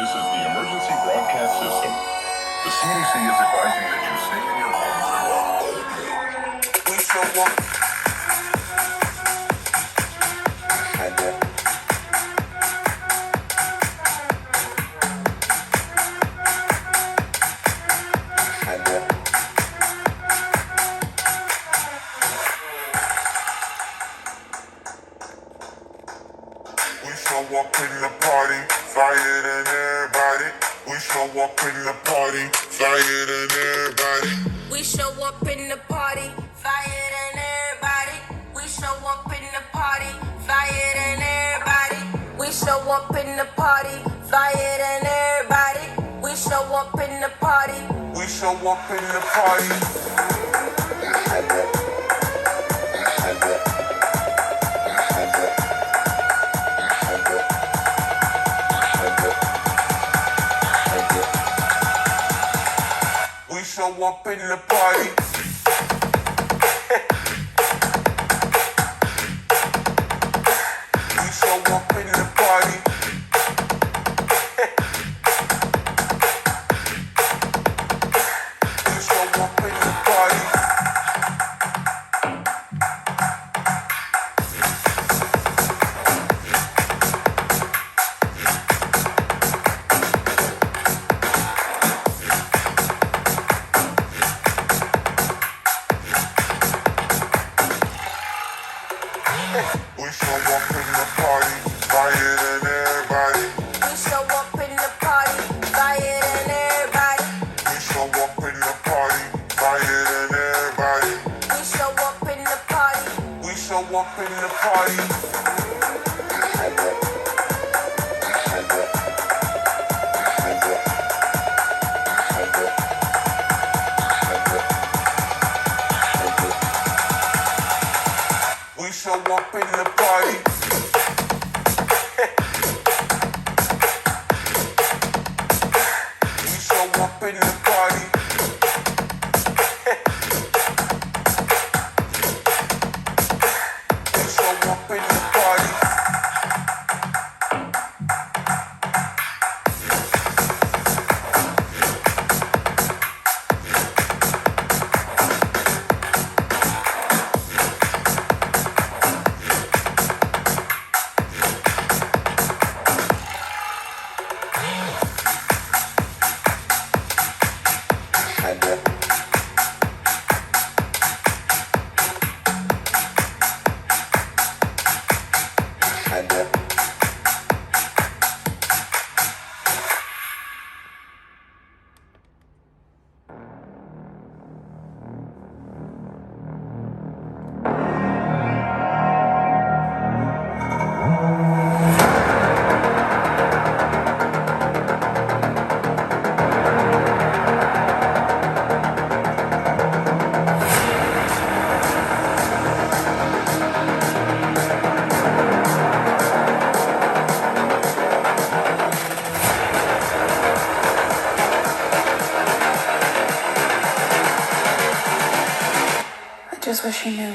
This is the emergency broadcast system. The CDC is advising that you stay in your homes. We shall walk. We shall walk in the party, flyer than everybody. We shall walk in the party, flyer than everybody. We show up in the party, flyer than everybody. We show up in the party, flyer than everybody. We show up in the party, flyer than everybody. We show up in the party. We shall walk in the party. We show up in the party. We show up in the party. We show up in the party. We show up in the party, flyer than everybody. We show up in the party, flyer than everybody. We show up in the party, flyer than everybody. We show up in the party. We show up in the party. We show up in the party. We show up in the party. We show up in the party. I just wish you knew.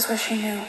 just wish he knew.